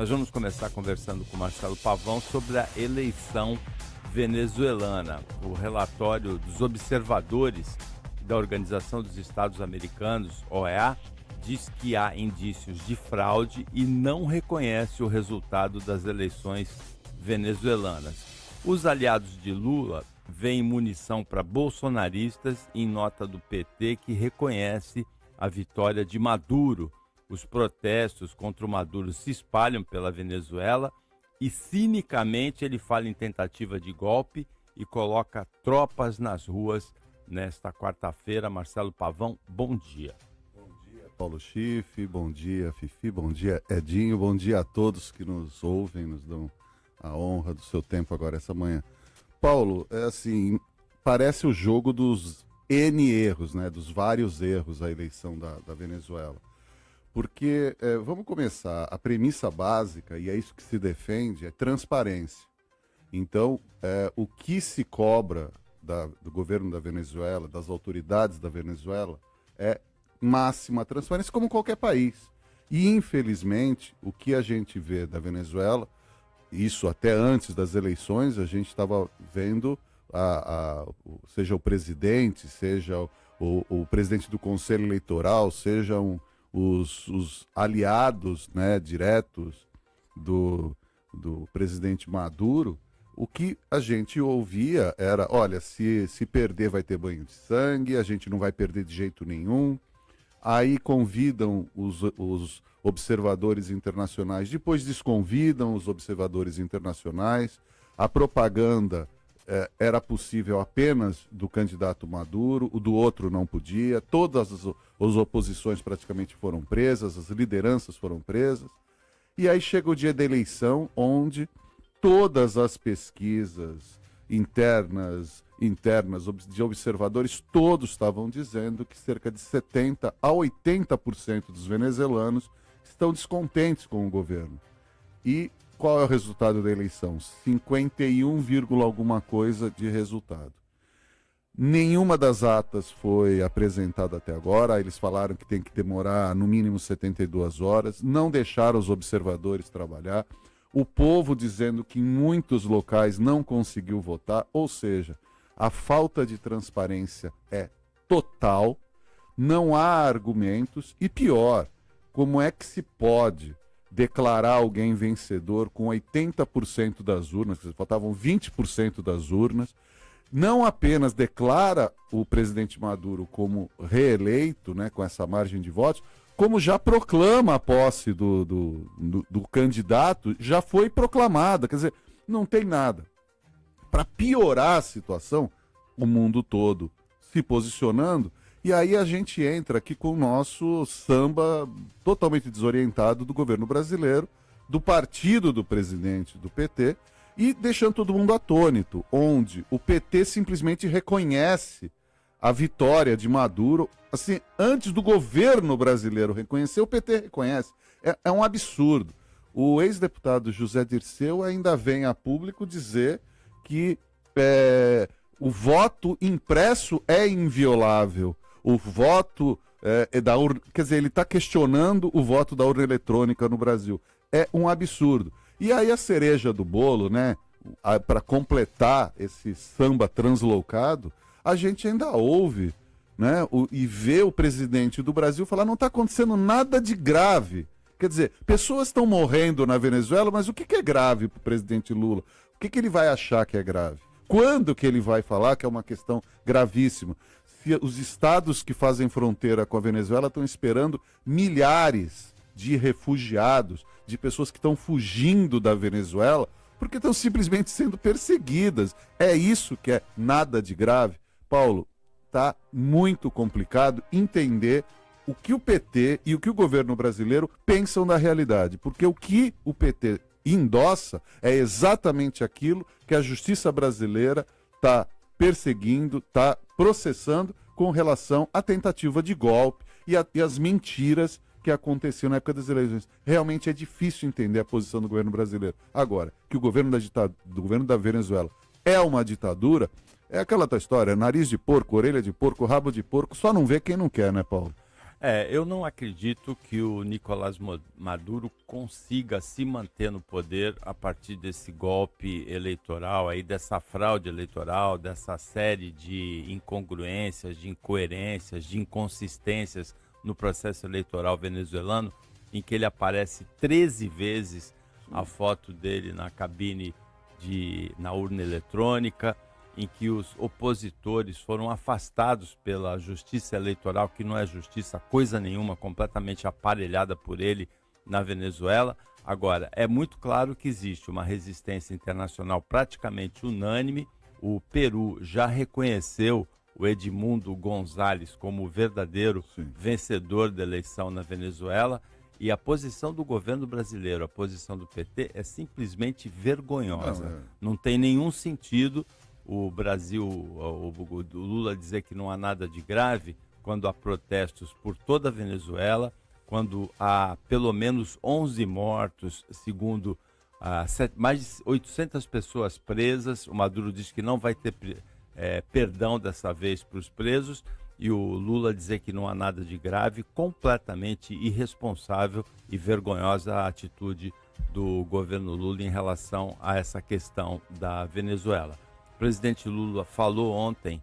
Nós vamos começar conversando com Marcelo Pavão sobre a eleição venezuelana. O relatório dos observadores da Organização dos Estados Americanos, OEA, diz que há indícios de fraude e não reconhece o resultado das eleições venezuelanas. Os aliados de Lula veem munição para bolsonaristas em nota do PT que reconhece a vitória de Maduro. Os protestos contra o Maduro se espalham pela Venezuela e, cinicamente, ele fala em tentativa de golpe e coloca tropas nas ruas nesta quarta-feira. Marcelo Pavão, bom dia. Bom dia, Paulo Schiff, bom dia, Fifi, bom dia, Edinho, bom dia a todos que nos ouvem, nos dão a honra do seu tempo agora essa manhã. Paulo, é assim, parece o jogo dos N erros, né, dos vários erros a eleição da Venezuela. Porque, vamos começar, a premissa básica, e é isso que se defende, é transparência. Então, o que se cobra do governo da Venezuela, das autoridades da Venezuela, é máxima transparência, como qualquer país. E, infelizmente, o que a gente vê da Venezuela, isso até antes das eleições, a gente estava vendo, seja o presidente, seja o presidente do Conselho Eleitoral, sejam os aliados, né, diretos do presidente Maduro, o que a gente ouvia era, olha, se perder vai ter banho de sangue, a gente não vai perder de jeito nenhum. Aí convidam os observadores internacionais, depois desconvidam os observadores internacionais. A propaganda era possível apenas do candidato Maduro, o do outro não podia. Todas as oposições praticamente foram presas, as lideranças foram presas. E aí chega o dia da eleição, onde todas as pesquisas internas de observadores, todos estavam dizendo que cerca de 70% a 80% dos venezuelanos estão descontentes com o governo. E qual é o resultado da eleição? 51, alguma coisa de resultado. Nenhuma das atas foi apresentada até agora. Eles falaram que tem que demorar no mínimo 72 horas. Não deixaram os observadores trabalhar. O povo dizendo que em muitos locais não conseguiu votar. Ou seja, a falta de transparência é total. Não há argumentos. E pior, como é que se pode declarar alguém vencedor com 80% das urnas, quer dizer, faltavam 20% das urnas, não apenas declara o presidente Maduro como reeleito, né, com essa margem de votos, como já proclama a posse do candidato, já foi proclamada, quer dizer, não tem nada. Para piorar a situação, o mundo todo se posicionando. E aí a gente entra aqui com o nosso samba totalmente desorientado do governo brasileiro, do partido do presidente do PT, e deixando todo mundo atônito, onde o PT simplesmente reconhece a vitória de Maduro. Assim, antes do governo brasileiro reconhecer, o PT reconhece. É um absurdo. O ex-deputado José Dirceu ainda vem a público dizer que o voto impresso é inviolável. O voto da urna, quer dizer, ele está questionando o voto da urna eletrônica no Brasil. É um absurdo. E aí a cereja do bolo, né, para completar esse samba translocado, a gente ainda ouve, né, e vê o presidente do Brasil falar: não está acontecendo nada de grave. Quer dizer, pessoas estão morrendo na Venezuela, mas o que é grave para o presidente Lula? O que ele vai achar que é grave? Quando que ele vai falar que é uma questão gravíssima? Se os estados que fazem fronteira com a Venezuela estão esperando milhares de refugiados, de pessoas que estão fugindo da Venezuela, porque estão simplesmente sendo perseguidas. É isso que é nada de grave. Paulo, tá muito complicado entender o que o PT e o que o governo brasileiro pensam da realidade, porque o que o PT endossa é exatamente aquilo que a justiça brasileira está perseguindo, está processando com relação à tentativa de golpe e as mentiras que aconteciam na época das eleições. Realmente é difícil entender a posição do governo brasileiro. Agora, que o governo do governo da Venezuela é uma ditadura, é aquela tua história: nariz de porco, orelha de porco, rabo de porco, só não vê quem não quer, né, Paulo? Eu não acredito que o Nicolás Maduro consiga se manter no poder a partir desse golpe eleitoral, aí, dessa fraude eleitoral, dessa série de incongruências, de incoerências, de inconsistências no processo eleitoral venezuelano, em que ele aparece 13 vezes a foto dele na cabine na urna eletrônica, em que os opositores foram afastados pela justiça eleitoral, que não é justiça coisa nenhuma, completamente aparelhada por ele na Venezuela. Agora, é muito claro que existe uma resistência internacional praticamente unânime. O Peru já reconheceu o Edmundo González como o verdadeiro vencedor da eleição na Venezuela. E a posição do governo brasileiro, a posição do PT, é simplesmente vergonhosa. Não tem nenhum sentido o Brasil, o Lula dizer que não há nada de grave, quando há protestos por toda a Venezuela, quando há pelo menos 11 mortos, segundo mais de 800 pessoas presas. O Maduro diz que não vai ter perdão dessa vez para os presos, e o Lula dizer que não há nada de grave. Completamente irresponsável e vergonhosa a atitude do governo Lula em relação a essa questão da Venezuela. O presidente Lula falou ontem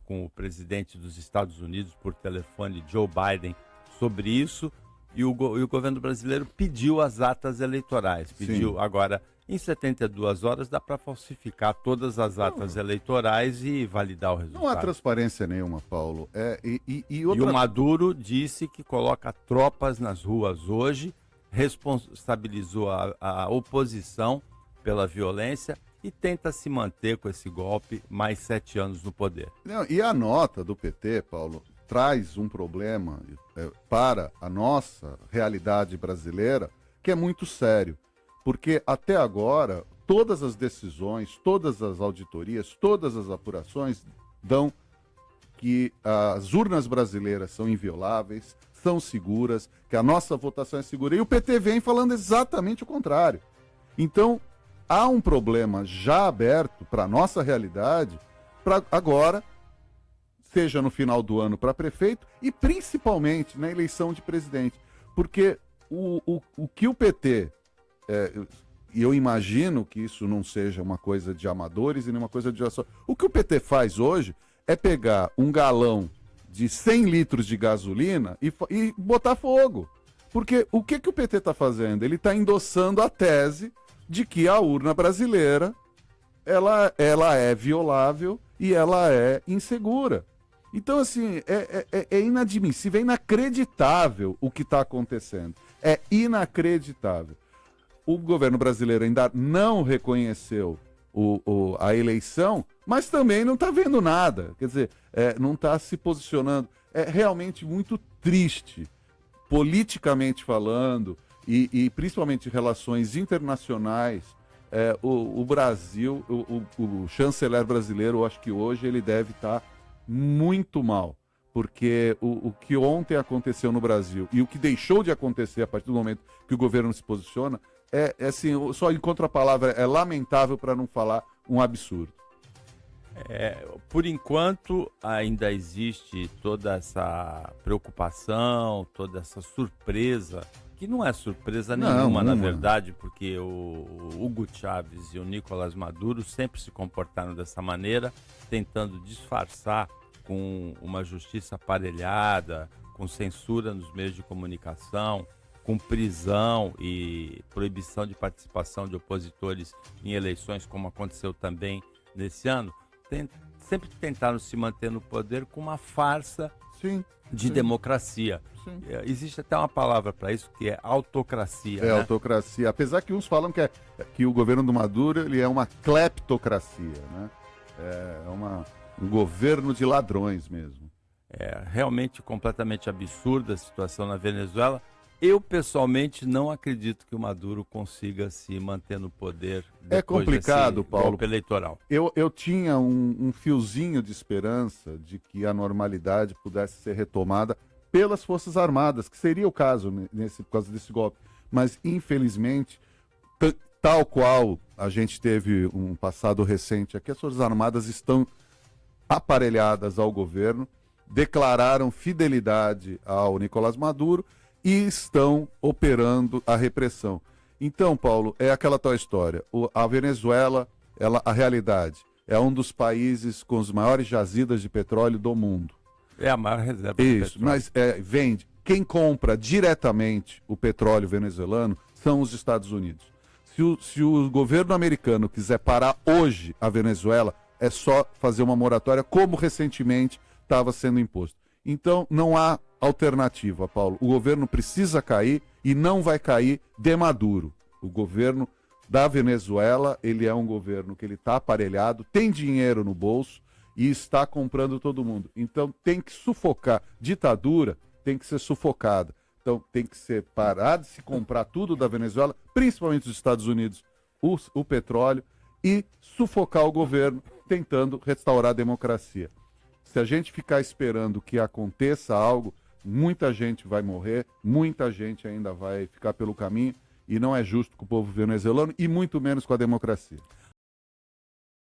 com o presidente dos Estados Unidos por telefone, Joe Biden, sobre isso, e o governo brasileiro pediu as atas eleitorais. Pediu. Agora, em 72 horas dá para falsificar todas as atas eleitorais e validar o resultado. Não há transparência nenhuma, Paulo. E o Maduro disse que coloca tropas nas ruas hoje, responsabilizou a oposição pela violência e tenta se manter com esse golpe mais 7 anos no poder. Não, e a nota do PT, Paulo, traz um problema para a nossa realidade brasileira que é muito sério. Porque até agora, todas as decisões, todas as auditorias, todas as apurações dão que as urnas brasileiras são invioláveis, são seguras, que a nossa votação é segura. E o PT vem falando exatamente o contrário. Então, há um problema já aberto para a nossa realidade, para agora, seja no final do ano para prefeito e principalmente na eleição de presidente. Porque o que o PT, e eu imagino que isso não seja uma coisa de amadores e nem uma coisa de... O que o PT faz hoje é pegar um galão de 100 litros de gasolina e botar fogo. Porque o que o PT está fazendo? Ele está endossando a tese de que a urna brasileira ela é violável e ela é insegura. Então, assim, é inadmissível, é inacreditável o que está acontecendo. É inacreditável. O governo brasileiro ainda não reconheceu a eleição, mas também não está vendo nada. Quer dizer, não está se posicionando. É realmente muito triste, politicamente falando, e principalmente relações internacionais. O Brasil, o chanceler brasileiro, eu acho que hoje ele deve estar muito mal, porque o que ontem aconteceu no Brasil e o que deixou de acontecer a partir do momento que o governo se posiciona, assim, só encontro a palavra, é lamentável para não falar um absurdo. Por enquanto, ainda existe toda essa preocupação, toda essa surpresa, que não é surpresa nenhuma, na verdade, porque o Hugo Chávez e o Nicolás Maduro sempre se comportaram dessa maneira, tentando disfarçar com uma justiça aparelhada, com censura nos meios de comunicação, com prisão e proibição de participação de opositores em eleições, como aconteceu também nesse ano. Sempre tentaram se manter no poder com uma farsa de democracia. Existe até uma palavra para isso, que é autocracia. Né? Autocracia. Apesar que uns falam que o governo do Maduro ele é uma cleptocracia, né? Um governo de ladrões mesmo. É realmente completamente absurda a situação na Venezuela. Eu, pessoalmente, não acredito que o Maduro consiga se manter no poder depois é complicado, desse Paulo. golpe eleitoral. Eu tinha um fiozinho de esperança de que a normalidade pudesse ser retomada pelas Forças Armadas, que seria o caso por causa desse golpe. Mas, infelizmente, tal qual a gente teve um passado recente aqui, as Forças Armadas estão aparelhadas ao governo declararam fidelidade ao Nicolás Maduro e estão operando a repressão. Então, Paulo, é aquela tal história. A Venezuela, a realidade, é um dos países com os maiores jazidas de petróleo do mundo. É a maior reserva de Isso, petróleo. mas vende. Quem compra diretamente o petróleo venezuelano são os Estados Unidos. Se o governo americano quiser parar hoje a Venezuela, é só fazer uma moratória, como recentemente estava sendo imposto. Então, não há alternativa, Paulo. O governo precisa cair e não vai cair de Maduro. O governo da Venezuela, ele é um governo que ele está aparelhado, tem dinheiro no bolso e está comprando todo mundo. Então, tem que sufocar. Ditadura tem que ser sufocada. Então, tem que ser parar de se comprar tudo da Venezuela, principalmente dos Estados Unidos, o petróleo, e sufocar o governo, tentando restaurar a democracia. Se a gente ficar esperando que aconteça algo, muita gente vai morrer, muita gente ainda vai ficar pelo caminho, e não é justo com o povo venezuelano, e muito menos com a democracia.